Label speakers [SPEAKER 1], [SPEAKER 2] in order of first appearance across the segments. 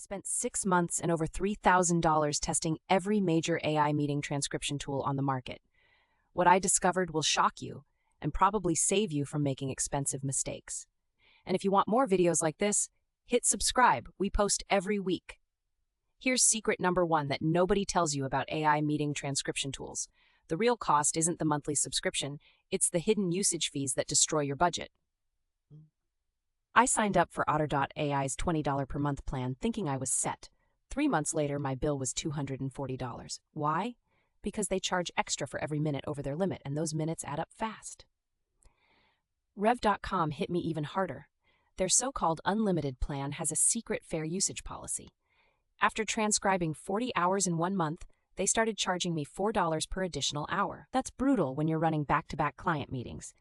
[SPEAKER 1] spent 6 months and over $3,000 testing every major AI meeting transcription tool on the market. What I discovered will shock you and probably save you from making expensive mistakes. And if you want more videos like this, hit subscribe. We post every week. Here's secret number 1 that nobody tells you about AI meeting transcription tools. The real cost isn't the monthly subscription, it's the hidden usage fees that destroy your budget. I signed up for Otter.ai's $20 per month plan thinking I was set. 3 months later, my bill was $240. Why? Because they charge extra for every minute over their limit, and those minutes add up fast. Rev.com hit me even harder. Their so-called unlimited plan has a secret fair usage policy. After transcribing 40 hours in 1 month, they started charging me $4 per additional hour. That's brutal when you're running back-to-back client meetings.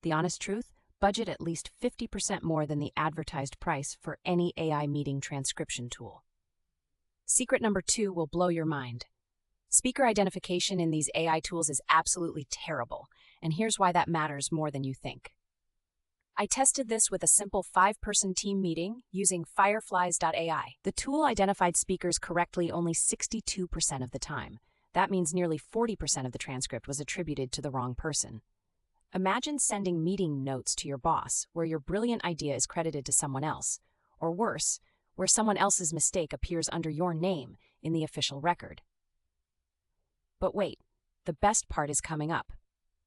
[SPEAKER 1] The honest truth? Budget at least 50% more than the advertised price for any AI meeting transcription tool. Secret number 2 will blow your mind. Speaker identification in these AI tools is absolutely terrible, and here's why that matters more than you think. I tested this with a simple 5-person team meeting using Fireflies.ai. The tool identified speakers correctly only 62% of the time. That means nearly 40% of the transcript was attributed to the wrong person. Imagine sending meeting notes to your boss where your brilliant idea is credited to someone else, or worse, where someone else's mistake appears under your name in the official record. But wait, the best part is coming up,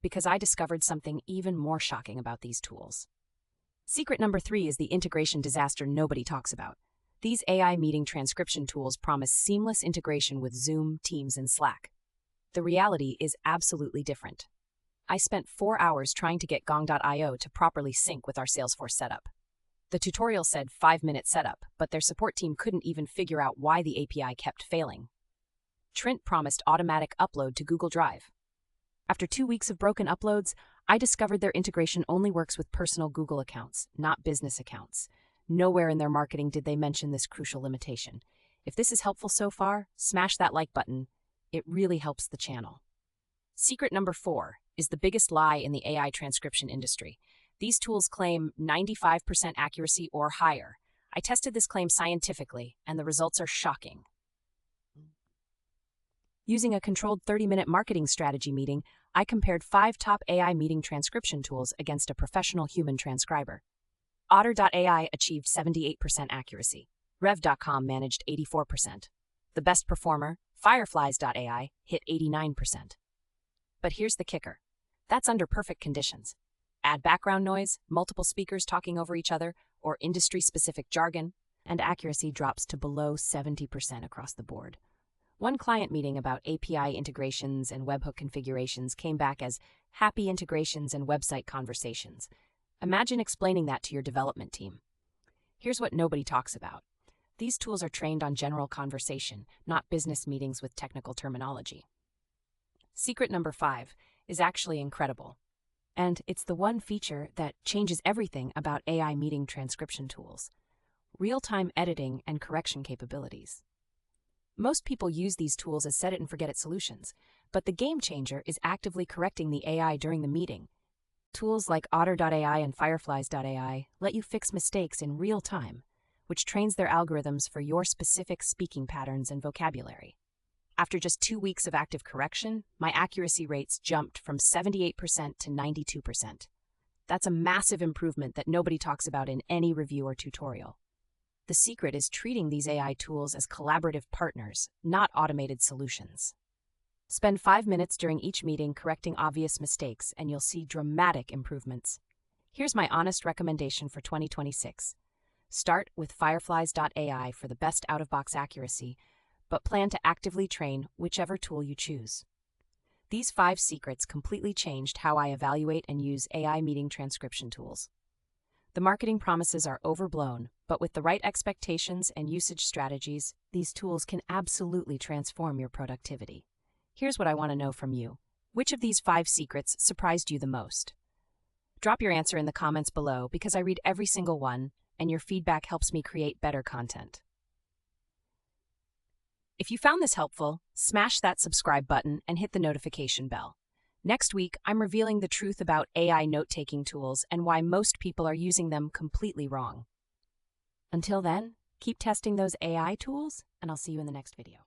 [SPEAKER 1] because I discovered something even more shocking about these tools. Secret number 3 is the integration disaster nobody talks about. These AI meeting transcription tools promise seamless integration with Zoom, Teams, and Slack. The reality is absolutely different. I spent 4 hours trying to get Gong.io to properly sync with our Salesforce setup. The tutorial said 5-minute setup, but their support team couldn't even figure out why the API kept failing. Trint promised automatic upload to Google Drive. After 2 weeks of broken uploads, I discovered their integration only works with personal Google accounts, not business accounts. Nowhere in their marketing did they mention this crucial limitation. If this is helpful so far, smash that like button. It really helps the channel. Secret number 4 is the biggest lie in the AI transcription industry. These tools claim 95% accuracy or higher. I tested this claim scientifically, and the results are shocking. Using a controlled 30-minute marketing strategy meeting, I compared 5 top AI meeting transcription tools against a professional human transcriber. Otter.ai achieved 78% accuracy. Rev.com managed 84%. The best performer, Fireflies.ai, hit 89%. But here's the kicker. That's under perfect conditions. Add background noise, multiple speakers talking over each other, or industry-specific jargon, and accuracy drops to below 70% across the board. One client meeting about API integrations and webhook configurations came back as happy integrations and website conversations. Imagine explaining that to your development team. Here's what nobody talks about. These tools are trained on general conversation, not business meetings with technical terminology. Secret number 5 is actually incredible. And it's the one feature that changes everything about AI meeting transcription tools: real-time editing and correction capabilities. Most people use these tools as set-it-and-forget-it solutions, but the game changer is actively correcting the AI during the meeting. Tools like Otter.ai and Fireflies.ai let you fix mistakes in real time, which trains their algorithms for your specific speaking patterns and vocabulary. After just 2 weeks of active correction, my accuracy rates jumped from 78% to 92%. That's a massive improvement that nobody talks about in any review or tutorial. The secret is treating these AI tools as collaborative partners, not automated solutions. Spend 5 minutes during each meeting correcting obvious mistakes, and you'll see dramatic improvements. Here's my honest recommendation for 2026. Start with Fireflies.ai for the best out-of-box accuracy, but plan to actively train whichever tool you choose. These 5 secrets completely changed how I evaluate and use AI meeting transcription tools. The marketing promises are overblown, but with the right expectations and usage strategies, these tools can absolutely transform your productivity. Here's what I want to know from you. Which of these 5 secrets surprised you the most? Drop your answer in the comments below because I read every single one, and your feedback helps me create better content. If you found this helpful, smash that subscribe button and hit the notification bell. Next week, I'm revealing the truth about AI note-taking tools and why most people are using them completely wrong. Until then, Keep testing those AI tools, and I'll see you in the next video.